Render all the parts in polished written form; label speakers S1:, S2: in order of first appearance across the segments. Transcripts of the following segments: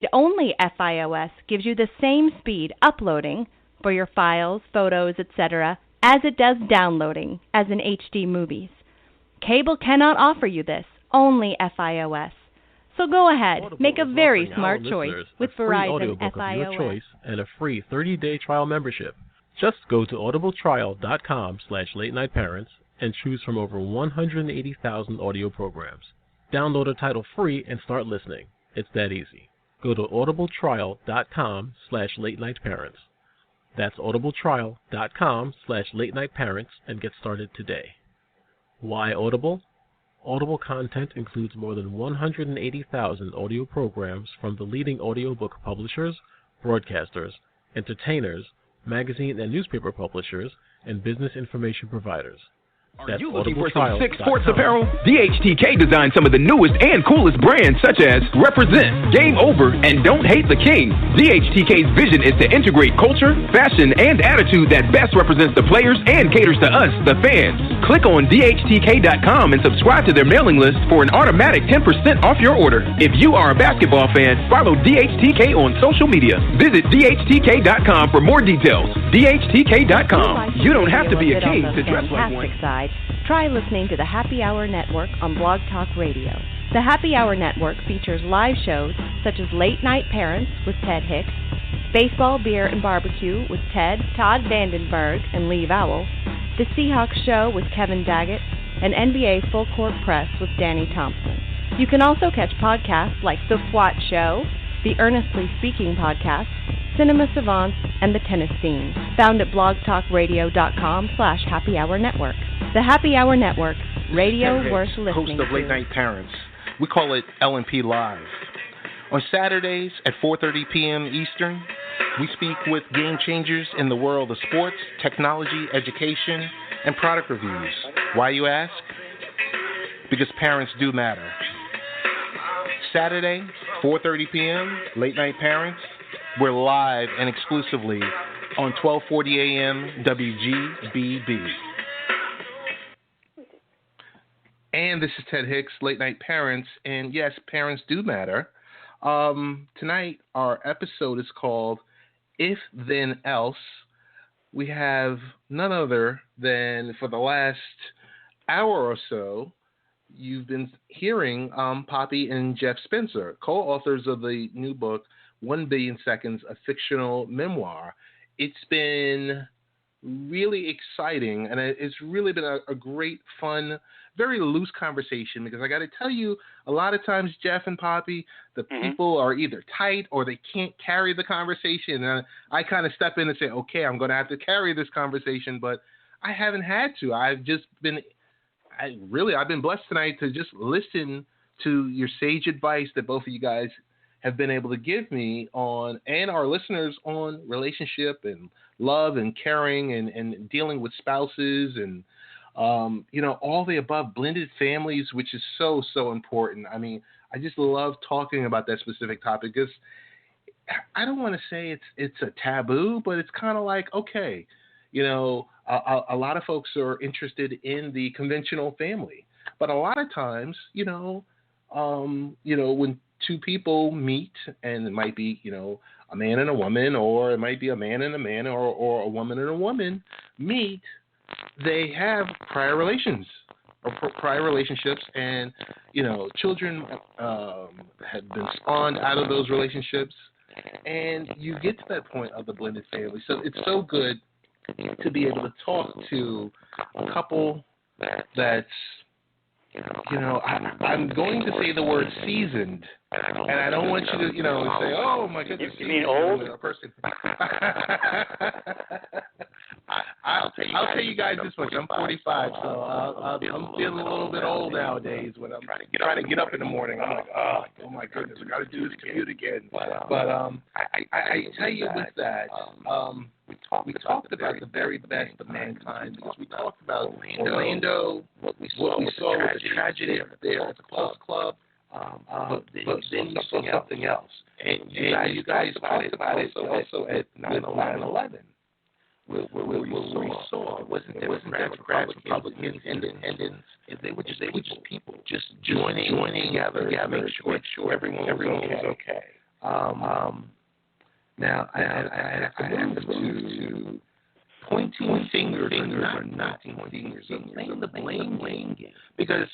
S1: read-only FiOS gives you the same speed uploading for your files, photos, etc. as it does downloading as in HD movies. Cable cannot offer you this, only FiOS. So go ahead,
S2: Audible
S1: make a
S2: is
S1: very
S2: offering
S1: smart
S2: our
S1: choice
S2: listeners
S1: with
S2: a free
S1: Verizon
S2: audiobook of your
S1: FiOS.
S2: choice and a free 30-day trial membership. Just go to audibletrial.com/late-night-parents and choose from over 180,000 audio programs. Download a title free and start listening. It's that easy. Go to audibletrial.com/late-night-parents. That's audibletrial.com/late-night-parents and get started today. Why Audible? Audible content includes more than 180,000 audio programs from the leading audiobook publishers, broadcasters, entertainers, magazine and newspaper publishers, and business information providers.
S3: Are you looking for some sick sports apparel? DHTK designed some of the newest and coolest brands such as Represent, Game Over, and Don't Hate the King. DHTK's vision is to integrate culture, fashion, and attitude that best represents the players and caters to us, the fans. Click on DHTK.com and subscribe to their mailing list for an automatic 10% off your order. If you are a basketball fan, follow DHTK on social media. Visit DHTK.com for more details. DHTK.com. You don't have to be a king to dress like one.
S1: Try listening to the Happy Hour Network on Blog Talk Radio. The Happy Hour Network features live shows such as Late Night Parents with Ted Hicks, Baseball, Beer, and Barbecue with Ted, Todd Vandenberg, and Lee Vowell, The Seahawks Show with Kevin Daggett, and NBA Full Court Press with Danny Thompson. You can also catch podcasts like The SWAT Show, The Earnestly Speaking Podcast, Cinema Savants, and The Tennis Scene, found at blogtalkradio.com/Happy Hour Network. The Happy Hour Network, radio worth listening
S4: host of
S1: to.
S4: Late Night Parents. We call it L&P Live. On Saturdays at 4:30 p.m. Eastern, we speak with game changers in the world of sports, technology, education, and product reviews. Why, you ask? Because parents do matter. Saturday, 4:30 p.m., Late Night Parents. We're live and exclusively on 1240 a.m. WGBB. And this is Ted Hicks, Late Night Parents, and yes, parents do matter. Tonight, our episode is called If Then Else. We have none other than, for the last hour or so, you've been hearing Poppy and Geoff Spencer, co-authors of the new book, 1 Billion Seconds, a fictional memoir. It's been really exciting, and it's really been a great, fun, very loose conversation, because I got to tell you, a lot of times, Geoff and Poppy, the people are either tight or they can't carry the conversation. And I kind of step in and say, okay, I'm going to have to carry this conversation, but I haven't had to. I've been blessed tonight to just listen to your sage advice that both of you guys have been able to give me on, and our listeners, on relationship and love and caring and dealing with spouses and, all the above, blended families, which is so, so important. I mean, I just love talking about that specific topic because I don't want to say it's a taboo, but it's kind of like, okay, a lot of folks are interested in the conventional family, but a lot of times, when two people meet, and it might be, a man and a woman, or it might be a man and a man, or a woman and a woman meet, they have prior relations or prior relationships, and, children have been spawned out of those relationships, and you get to that point of the blended family. So it's so good to be able to talk to a couple that's, I'm going to say the word seasoned, and I don't want you to, say, oh my goodness.
S5: You mean old?
S4: Person. I'll tell you guys this much. I'm 45, so I'm feeling a little bit old nowadays when I'm trying to get up in the morning. I'm like, oh my goodness, I got to do this commute again. But I tell you with that, we talked about the very best of mankind, because we talked about Orlando, what we saw with the tragedy there at the Club. But then you saw something else. And you guys talked about it also at 9/11. Where we saw it wasn't Democrats, Republicans, Independents. They were just people just joining together to make sure everyone was okay. Now, I have to move to pointing fingers or not pointing fingers, or playing the blame game. Because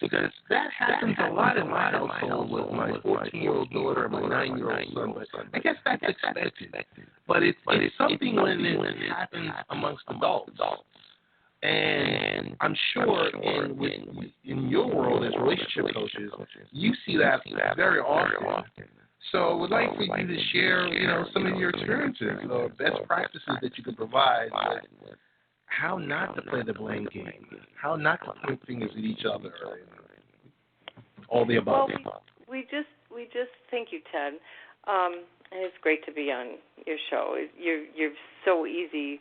S4: that happens a lot in my household with my 14-year-old daughter and my 9-year-old son. But I guess that's expected. But it's something when it happens amongst adults. And I'm sure in your world as relationship coaches, you see that very often. So I would like for you to share, some of your experiences or best practices that you could provide with how not to play the blame game, how not to point fingers at each other, all the above.
S5: Well, we just thank you, Ted. And it's great to be on your show. You're so easy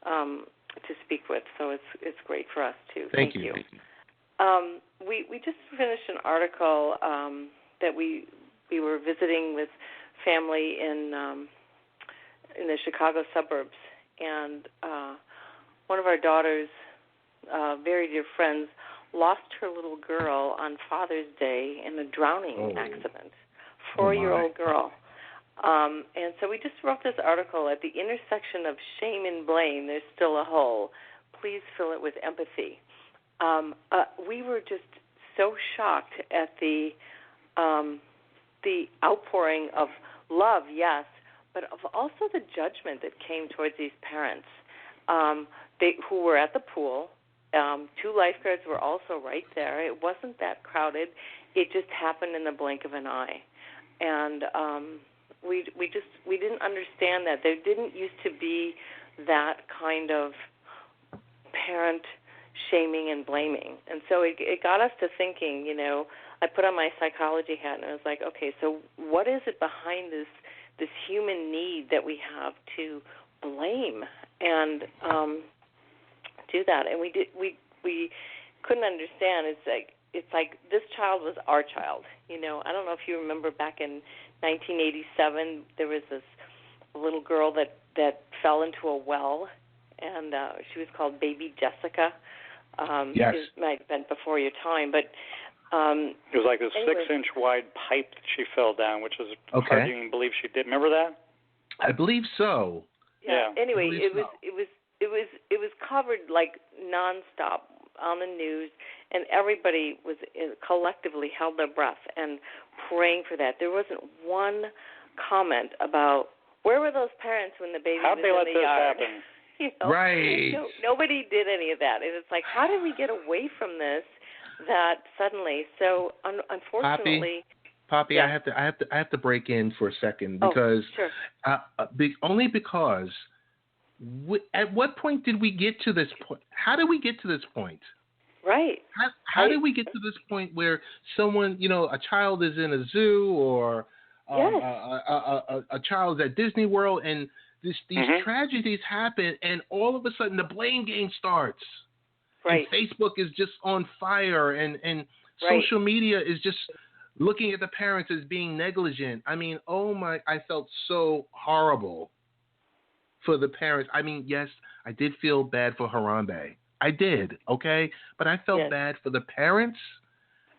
S5: to speak with, so it's great for us too. Thank you. We just finished an article that we were visiting with family in the Chicago suburbs, and one of our daughter's very dear friends lost her little girl on Father's Day in a drowning accident. 4-year-old girl. And so we just wrote this article, at the intersection of shame and blame, there's still a hole. Please fill it with empathy. We were just so shocked at the outpouring of love, yes, but of also the judgment that came towards these parents who were at the pool. 2 lifeguards were also right there. It wasn't that crowded. It just happened in the blink of an eye. And we didn't understand that. There didn't used to be that kind of parent shaming and blaming. And so it got us to thinking, I put on my psychology hat and I was like, okay, so what is it behind this human need that we have to blame and do that? And we couldn't understand. It's like this child was our child. I don't know if you remember back in 1987, there was this little girl that fell into a well, and she was called Baby Jessica.
S4: Yes.
S5: It might have been before your time, but
S6: it was like a 6-inch wide pipe that she fell down, which is hard to even believe she did. Remember that?
S4: I believe so.
S5: Yeah. Anyway, it was covered like nonstop on the news, and everybody was collectively held their breath and praying for that. There wasn't one comment about where were those parents when the baby was in the yard.
S6: How'd they let this happen?
S4: Right.
S5: Nobody did any of that. And it's like, how did we get away from this that suddenly? So unfortunately,
S4: Poppy, yeah. I have to break in for a second because only because at what point did we get to this point? How did we get to this point?
S5: Right.
S4: How did we get to this point where someone, a child is in a zoo or a child is at Disney World and these tragedies happen and all of a sudden the blame game starts.
S5: Right.
S4: And Facebook is just on fire and social media is just looking at the parents as being negligent. I mean, I felt so horrible for the parents. I mean, yes, I did feel bad for Harambe. I did, okay? But I felt bad for the parents,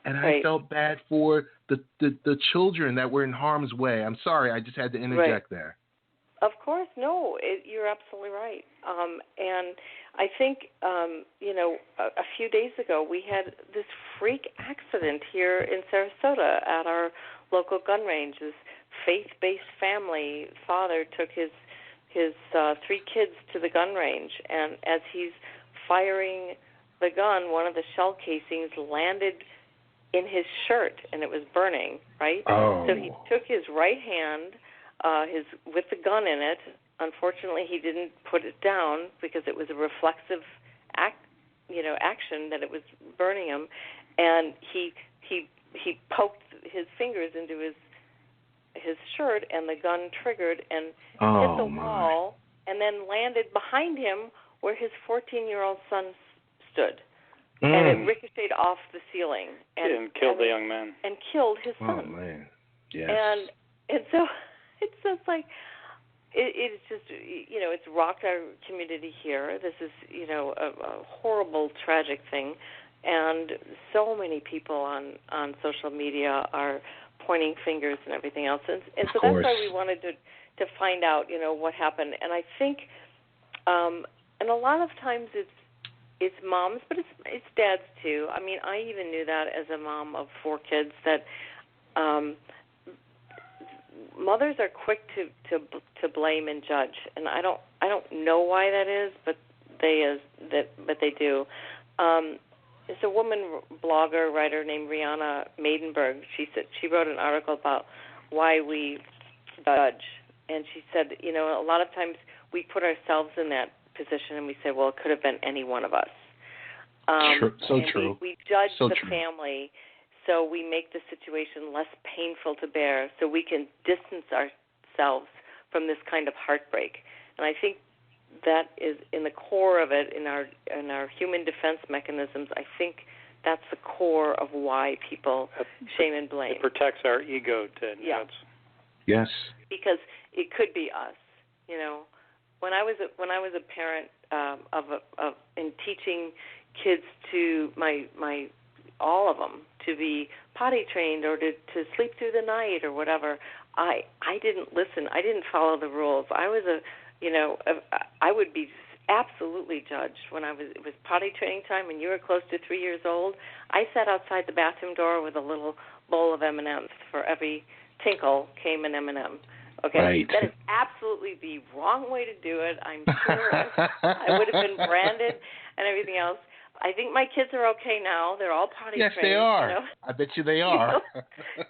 S4: and I felt bad for the children that were in harm's way. I'm sorry, I just had to interject there.
S5: Of course, no, you're absolutely right. And I think, a few days ago we had this freak accident here in Sarasota at our local gun range. This faith-based family father took his 3 kids to the gun range, and as he's firing the gun, one of the shell casings landed in his shirt, and it was burning, right?
S4: Oh.
S5: So he took his right hand, with the gun in it. Unfortunately, he didn't put it down because it was a reflexive action that it was burning him, and he poked his fingers into his shirt, and the gun triggered and hit the wall, and then landed behind him where his 14-year-old son stood, and it ricocheted off the ceiling and
S6: killed the young man
S5: and killed his son.
S4: Oh man, yes.
S5: And so it's just like it's just it's rocked our community here. This is a horrible, tragic thing, and so many people on social media are pointing fingers and everything else. And so that's why we wanted to find out, what happened. And I think, and a lot of times it's moms, but it's dads too. I mean, I even knew that as a mom of 4 kids that mothers are quick to blame and judge, and I don't know why that is, but they do. There's a woman blogger, writer named Rihanna Maidenberg. She wrote an article about why we judge, and she said, a lot of times we put ourselves in that position and we say, well, it could have been any one of us.
S4: True.
S5: We judge the family, so we make the situation less painful to bear, so we can distance ourselves from this kind of heartbreak. And I think that is in the core of it, in our human defense mechanisms. I think that's the core of why people shame and blame.
S6: It protects our ego, Ted.
S5: Yeah.
S4: Yes. Because
S5: it could be us. When I was a parent in teaching kids to all of them to be potty trained or to sleep through the night or whatever, I didn't listen. I didn't follow the rules. I was I would be absolutely judged when it was potty training time and you were close to 3 years old. I sat outside the bathroom door with a little bowl of M&Ms. For every tinkle came an M&M. Okay,
S4: right.
S5: That is absolutely the wrong way to do it. I'm sure I would have been branded and everything else. I think my kids are okay now. They're all potty trained.
S4: Yes, they are. I bet you they are.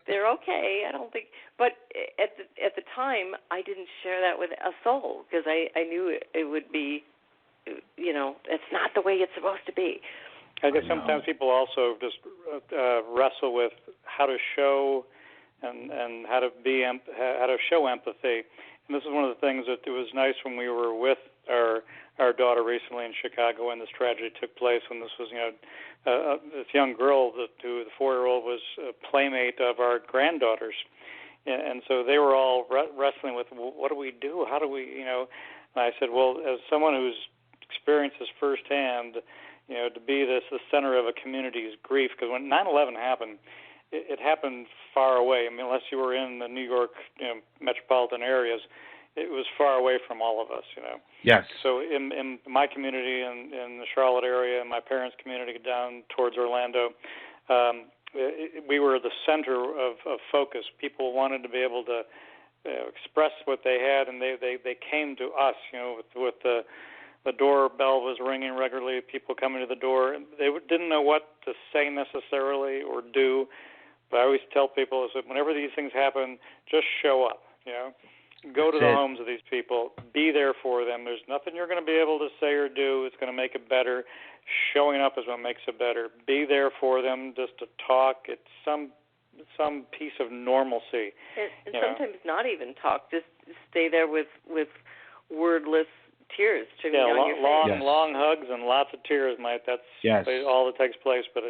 S5: They're okay. I don't think. But at the time, I didn't share that with a soul because I knew it would be, it's not the way it's supposed to be.
S6: I guess sometimes people also just wrestle with how to show and how to show empathy. And this is one of the things that it was nice when we were with our daughter recently in Chicago when this tragedy took place. When this was, this young girl, the 4-year-old, was a playmate of our granddaughters, and so they were all wrestling with, what do we do? How do we, And I said, well, as someone who's experienced this firsthand, to be the center of a community's grief, because when 9/11 happened, it happened far away. I mean, unless you were in the New York metropolitan areas, it was far away from all of us,
S4: Yes.
S6: So in my community in the Charlotte area, and my parents' community down towards Orlando, we were the center of focus. People wanted to be able to express what they had, and they came to us, with the doorbell was ringing regularly, people coming to the door. They didn't know what to say necessarily or do, but I always tell people is that whenever these things happen, just show up, Go to the homes of these people. Be there for them. There's nothing you're going to be able to say or do. It's going to make it better. Showing up is what makes it better. Be there for them, just to talk. It's some piece of normalcy.
S5: And sometimes not even talk. Just stay there with wordless tears streaming down your face.
S6: Long hugs and lots of tears, Mike. That's all that takes place. But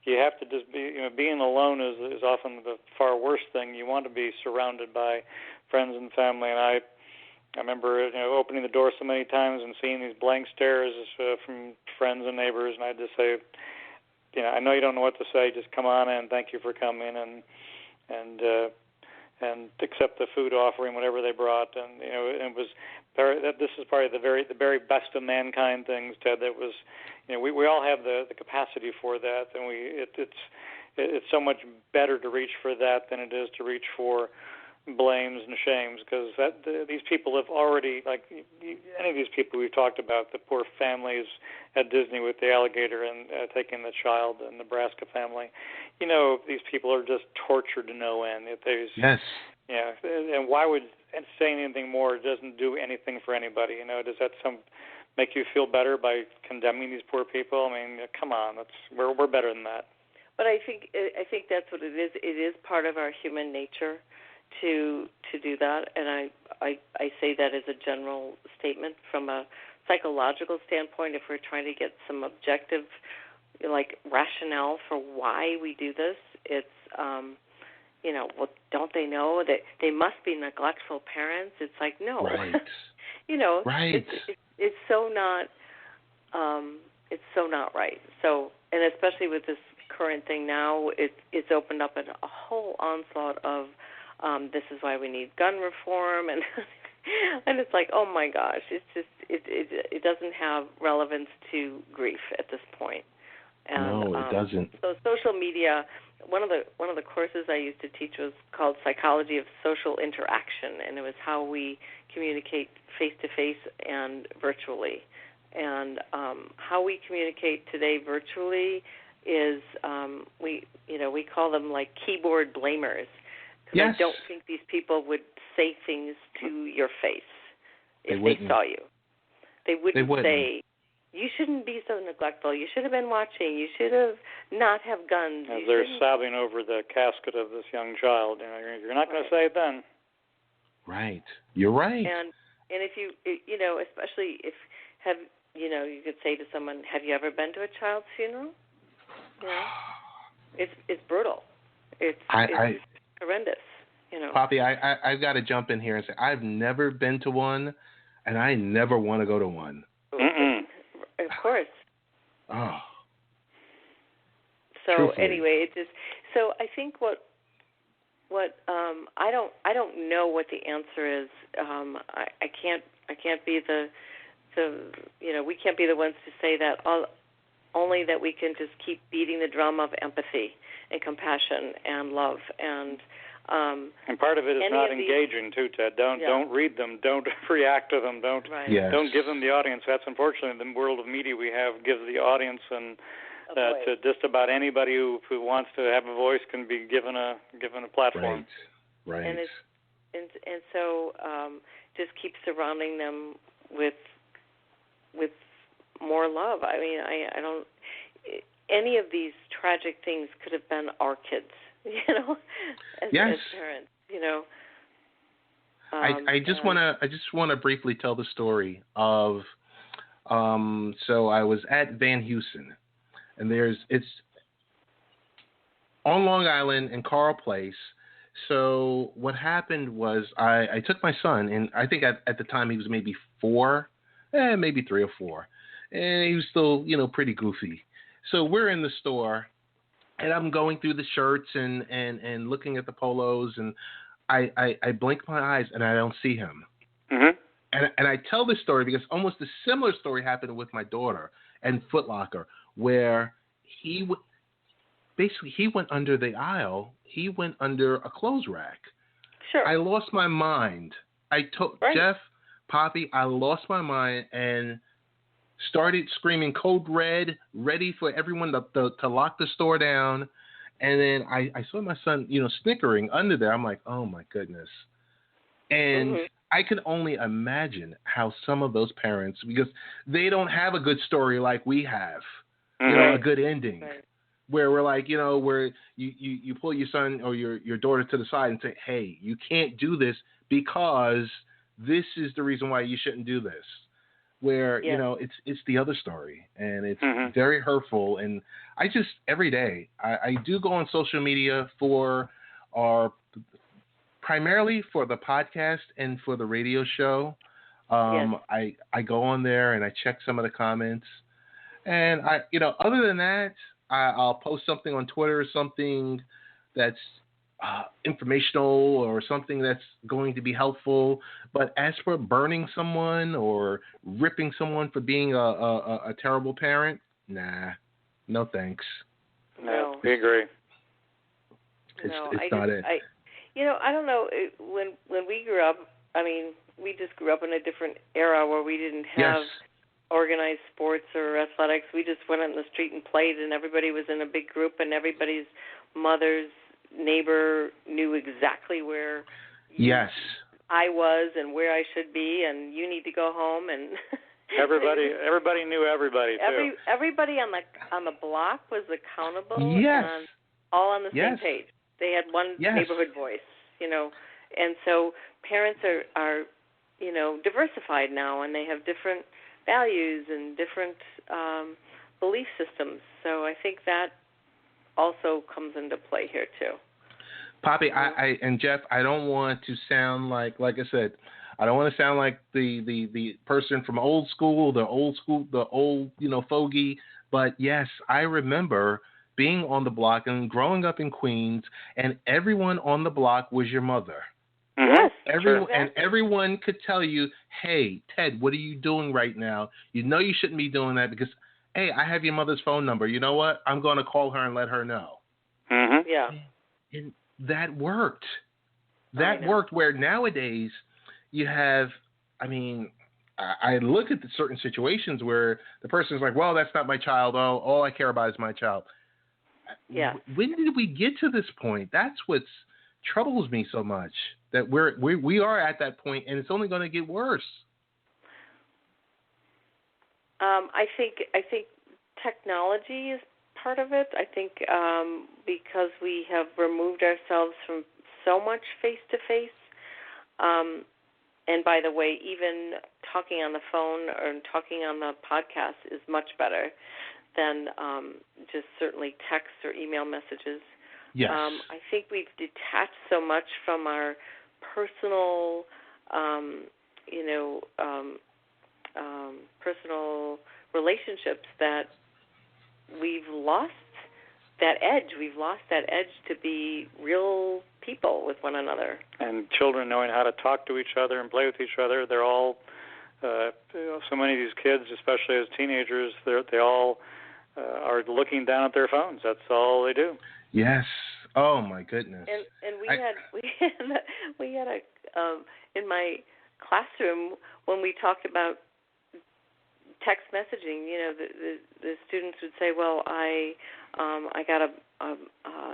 S6: you have to just be. Being alone is often the far worst thing. You want to be surrounded by friends and family, and I remember opening the door so many times and seeing these blank stares from friends and neighbors, and I'd just say, I know you don't know what to say, just come on in, thank you for coming, and accept the food offering, whatever they brought, and it was this is probably the very best of mankind things, Ted. That was, we all have the capacity for that, and it's so much better to reach for that than it is to reach for blames and shames, because these people have already, like any of these people we've talked about, the poor families at Disney with the alligator and taking the child, the Nebraska family, these people are just tortured to no end.
S4: Yes.
S6: Yeah, and why would saying anything more doesn't do anything for anybody? Does that make you feel better by condemning these poor people? I mean, come on, we're better than that.
S5: But I think that's what it is. It is part of our human nature to do that, and I say that as a general statement. From a psychological standpoint, if we're trying to get some objective, rationale for why we do this, it's well, don't they know that they must be neglectful parents? It's like, no,
S4: right.
S5: Right. It's so not right. So, and especially with this current thing now. It's opened up a whole onslaught of this is why we need gun reform, and and it's like, oh my gosh, it's just it doesn't have relevance to grief at this point. And,
S4: no, it doesn't.
S5: So social media. One of the courses I used to teach was called Psychology of Social Interaction, and it was how we communicate face to face and virtually. And how we communicate today virtually is we call them like keyboard blamers. Because I don't think these people would say things to your face if they saw you. They wouldn't say, you shouldn't be so neglectful. You should have been watching. You should have not have guns.
S6: As they're sobbing over the casket of this young child, you're not going to say it then.
S4: Right. You're right.
S5: And if you especially if you could say to someone, have you ever been to a child's funeral? It's brutal. It's horrendous.
S4: Poppy, I've got to jump in here and say I've never been to one, and I never want to go to one.
S6: Mm-mm.
S5: Of course.
S4: Oh.
S5: So
S4: Truthfully.
S5: anyway, so I think what I don't know what the answer is. I can't be the we can't be the ones to say that. Only that we can just keep beating the drum of empathy and compassion and love and
S6: part of it is not engaging too, Ted. Don't read them. Don't react to them. Don't give them the audience. That's unfortunately the world of media we have gives the audience and to just about anybody who wants to have a voice can be given a platform.
S4: Right.
S5: And so just keep surrounding them with more love. I mean, I don't. Any of these tragic things could have been our kids, as parents,
S4: I just want to briefly tell the story of. So I was at Van Heusen, and it's on Long Island in Carl Place. So what happened was I took my son, and I think at the time he was maybe 4, maybe 3 or 4, and he was still pretty goofy. So we're in the store, and I'm going through the shirts and looking at the polos, and I blink my eyes, and I don't see him.
S6: Mm-hmm.
S4: And I tell this story because almost a similar story happened with my daughter and Foot Locker, where he went under the aisle. He went under a clothes rack.
S5: Sure.
S4: I lost my mind. I told Geoff, Poppy, I lost my mind and started screaming code red, ready for everyone to lock the store down. And then I saw my son, snickering under there. I'm like, oh my goodness. And I can only imagine how some of those parents, because they don't have a good story like we have, a good ending.
S5: Right.
S4: Where we're like, where you pull your son or your daughter to the side and say, hey, you can't do this because this is the reason why you shouldn't do this. Where, it's the other story, and it's very hurtful. And I just, every day, I do go on social media primarily for the podcast and for the radio show. I go on there and I check some of the comments. And other than that, I'll post something on Twitter, something that's informational or something that's going to be helpful. But as for burning someone or ripping someone for being a terrible parent, nah, no thanks.
S6: No, we agree.
S4: It's not it.
S5: I don't know. When we grew up, I mean, we just grew up in a different era where we didn't have organized sports or athletics. We just went on the street and played, and everybody was in a big group, and everybody's mother's neighbor knew exactly where I was and where I should be, and you need to go home. And everybody knew everybody too. Everybody on the block was accountable and all on the same page. They had one neighborhood voice, and so parents are diversified now, and they have different values and different belief systems. So I think that also comes into play here too.
S4: Poppy, I and Geoff, I don't want to sound like I said, I don't want to sound like the person from old school, the old fogey. But yes, I remember being on the block and growing up in Queens, and everyone on the block was your mother.
S5: Yes,
S4: and everyone could tell you, hey, Ted, what are you doing right now? You know you shouldn't be doing that because, hey, I have your mother's phone number. You know what? I'm going to call her and let her know.
S5: Mm-hmm. Yeah.
S4: And that worked. That worked, where nowadays you have, I mean, I look at the certain situations where the person's like, well, that's not my child. Oh, all I care about is my child.
S5: Yeah.
S4: When did we get to this point? That's what troubles me so much, that we are at that point, and it's only going to get worse.
S5: I think technology is part of it. I think because we have removed ourselves from so much face-to-face, and by the way, even talking on the phone or talking on the podcast is much better than just certainly text or email messages.
S4: Yes.
S5: I think we've detached so much from our personal, personal relationships that we've lost that edge. We've lost that edge to be real people with one another. And
S6: children knowing how to talk to each other and play with each other. They're all, so many of these kids, especially as teenagers, they all are looking down at their phones. That's all they do.
S4: Yes. Oh my goodness.
S5: And we had a in my classroom when we talked about text messaging. You know, the students would say, "Well, I got a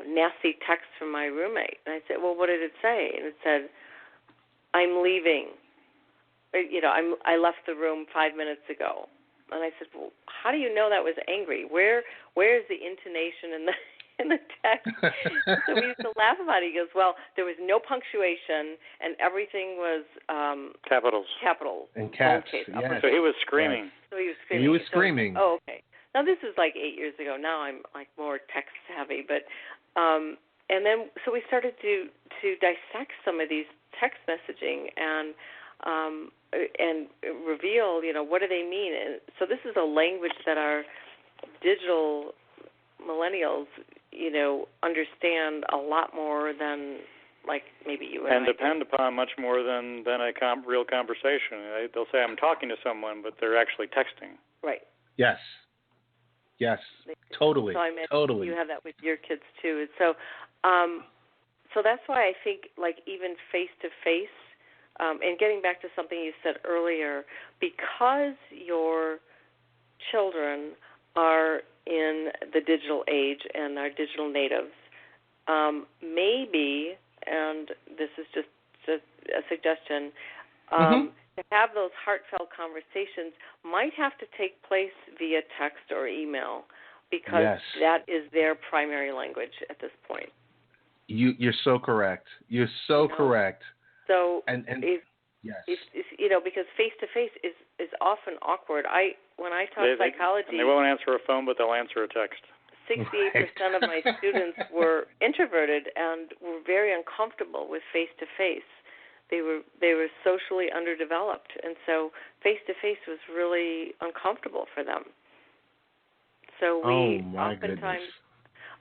S5: nasty text from my roommate," and I said, "Well, what did it say?" And it said, "I'm leaving. I left the room 5 minutes ago." And I said, "Well, how do you know that was angry? Where is the intonation in the text?" So we used to laugh about it. He goes, "Well, there was no punctuation, and everything was
S6: capitals
S4: and caps."
S5: Yes.
S6: So he was screaming.
S5: So he was screaming.
S4: He was screaming.
S5: Oh, okay. Now this is like 8 years ago. Now I'm like more text savvy, but and then so we started to dissect some of these text messaging and reveal, what do they mean? And so this is a language that our digital millennials, understand a lot more than like maybe you and I
S6: depend upon much more than a real conversation. They'll say I'm talking to someone, but they're actually texting.
S5: Right.
S4: Yes. Totally.
S5: So I mean,
S4: totally.
S5: You have that with your kids too. So, so that's why I think like even face to face. And getting back to something you said earlier, because your children are in the digital age and are digital natives, maybe, and this is just a suggestion, to have those heartfelt conversations might have to take place via text or email because that is their primary language at this point.
S4: You're so correct. You're so correct.
S5: So,
S4: yes,
S5: because face to face is often awkward. When I taught psychology,
S6: they won't answer a phone, but they'll answer a text.
S5: 68% of my students were introverted and were very uncomfortable with face to face. They were socially underdeveloped, and so face to face was really uncomfortable for them. So we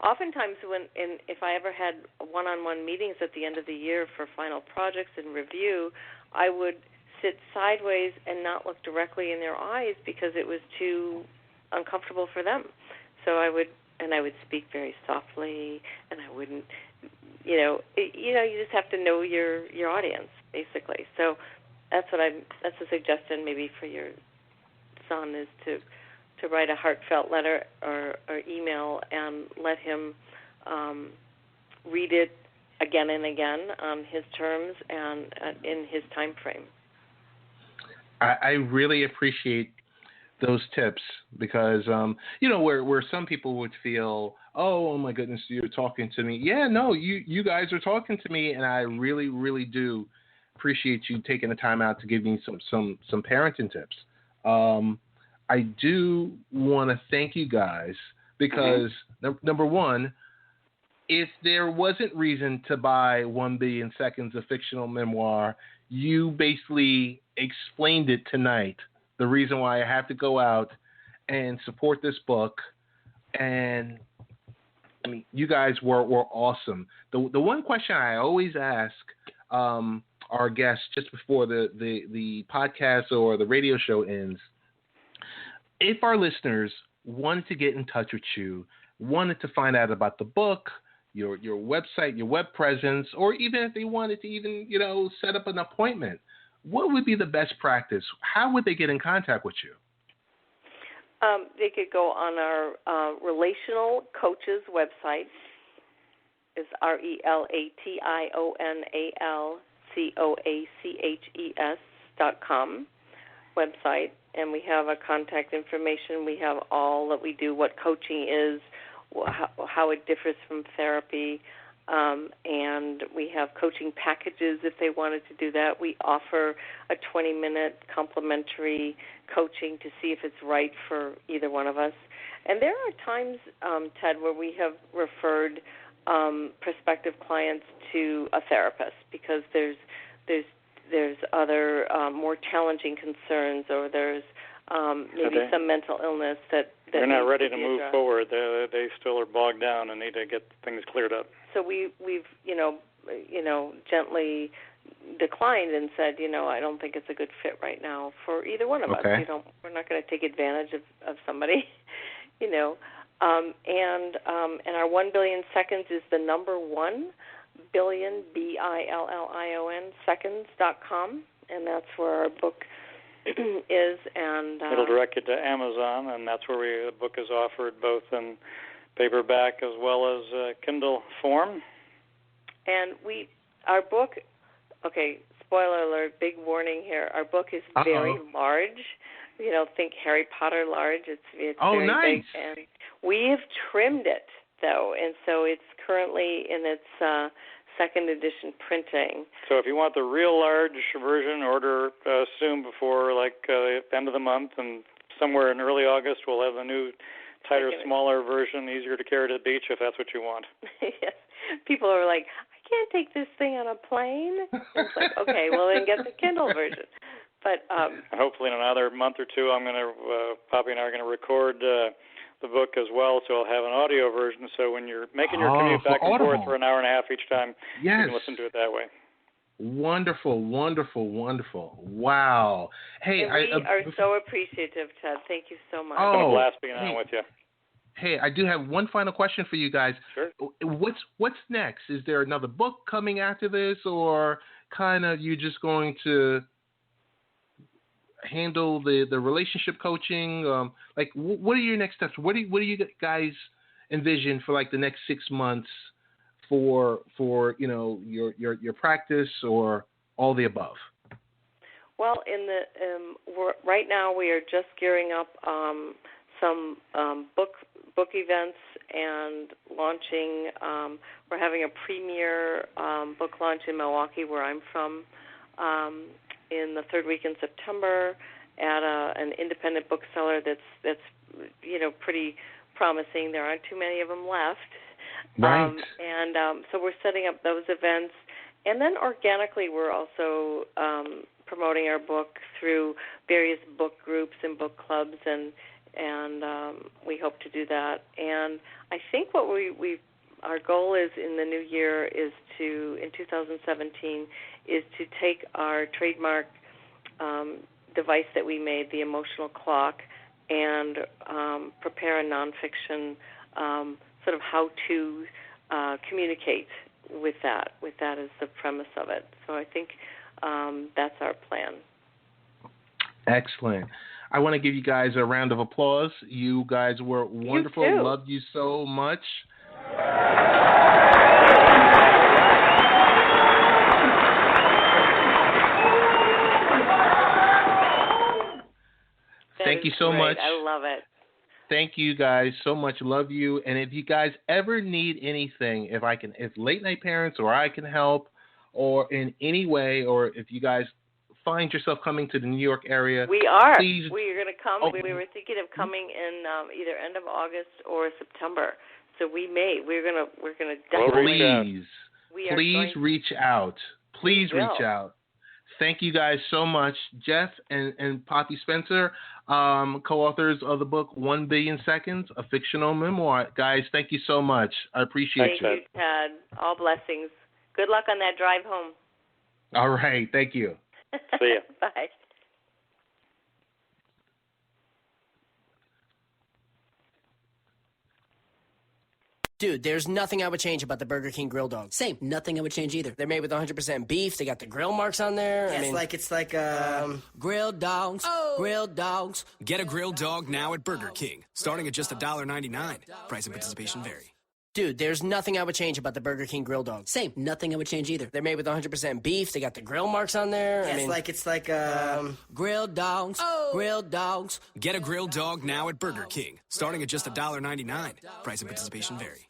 S5: oftentimes if I ever had one-on-one meetings at the end of the year for final projects and review, I would sit sideways and not look directly in their eyes because it was too uncomfortable for them. So I would speak very softly, and I wouldn't, you just have to know your audience basically. So that's a suggestion maybe for your son is to write a heartfelt letter or email and let him read it again and again on his terms and in his time frame.
S4: I really appreciate those tips because, where some people would feel, oh my goodness, you're talking to me. Yeah, no, you guys are talking to me, and I really, really do appreciate you taking the time out to give me some parenting tips. I do want to thank you guys because, number one, if there wasn't reason to buy 1 Billion Seconds, a fictional memoir, you basically explained it tonight, the reason why I have to go out and support this book. And I mean, you guys were awesome. The one question I always ask our guests just before the podcast or the radio show ends, if our listeners wanted to get in touch with you, wanted to find out about the book, your website, your web presence, or even if they wanted to even, set up an appointment, what would be the best practice? How would they get in contact with you?
S5: They could go on our Relational Coaches website. It's RelationalCoaches.com website, and we have a contact information. We have all that we do, what coaching is, how it differs from therapy, and we have coaching packages if they wanted to do that. We offer a 20-minute complimentary coaching to see if it's right for either one of us. And there are times, Ted, where we have referred prospective clients to a therapist because there's other more challenging concerns, or there's maybe some mental illness that
S6: they're not ready to move forward. They still are bogged down and need to get things cleared up.
S5: So we've gently declined and said, I don't think it's a good fit right now for either one of us. We're not going to take advantage of somebody, And our 1 billion seconds is the number 1 billion, BILLION, seconds.com, and that's where our book is. And
S6: it'll direct you to Amazon, and that's where the book is offered both in paperback as well as Kindle form.
S5: And our book, spoiler alert, big warning here, our book is very large. Think Harry Potter large. It's very
S4: nice.
S5: Big, and we have trimmed it though, and so it's currently in its second edition printing.
S6: So if you want the real large version, order soon before the end of the month, and somewhere in early August we'll have a new, tighter, smaller version, easier to carry to the beach if that's what you want.
S5: Yes. People are like, I can't take this thing on a plane. It's like, okay, well then get the Kindle version. But
S6: hopefully in another month or two, Poppy and I are going to record the book as well, so I'll have an audio version. So when you're making your commute back and forth for an hour and a half each time, you can listen to it that way.
S4: Wonderful, wonderful, wonderful. Wow. Hey,
S5: we are so appreciative, Ted. Thank you so much.
S6: It's been a blast being on with you.
S4: Hey, I do have one final question for you guys.
S6: Sure.
S4: What's next? Is there another book coming after this, or kind of you just going to handle the relationship coaching? What are your next steps? What do you guys envision for the next 6 months for your practice, or all the above?
S5: Well, right now we are just gearing up some book events and launching. We're having a premier book launch in Milwaukee, where I'm from, in the third week in September at an independent bookseller that's pretty promising. There aren't too many of them left.
S4: Right.
S5: So we're setting up those events. And then organically we're also promoting our book through various book groups and book clubs, and we hope to do that. And I think what our goal is in the new year is in 2017, is to take our trademark device that we made, the emotional clock, and prepare a nonfiction sort of how to communicate with that. With that as the premise of it. So I think that's our plan.
S4: Excellent. I want to give you guys a round of applause. You guys were wonderful.
S5: You too.
S4: Loved you so much. Thank you so much.
S5: I love it.
S4: Thank you guys so much. Love you. And if you guys ever need anything, if Late Night Parents or I can help, or in any way, or if you guys find yourself coming to the New York area,
S5: we are.
S4: Please.
S5: We are going to come. We were thinking of coming in either end of August or September. So we're going to definitely.
S4: Please reach out. Please reach out. thank you guys so much. Geoff and Poppy Spencer, co-authors of the book 1 Billion Seconds, a fictional memoir. Guys, thank you so much. I appreciate you.
S5: Thank you, Ted. All blessings. Good luck on that drive home.
S4: All right. Thank you.
S6: See ya.
S5: Bye.
S7: Dude, there's nothing I would change about the Burger King grill dogs.
S8: Same. Nothing I would change either.
S7: They're made with 100% beef. They got the grill marks on there.
S8: Yeah, it's like grilled dogs. Oh. Grilled dogs.
S9: Get a grilled dog now at Burger King, starting at just $1.99. Price and participation vary.
S7: Dude, there's nothing I would change about the Burger King grill dogs.
S8: Same. Nothing I would change either.
S7: They're made with 100% beef. They got the grill marks on there.
S8: Yeah, it's like grilled dogs. Oh. Grilled dogs.
S9: Get a grilled dog now at Burger King, starting at just $1.99. Price and participation vary.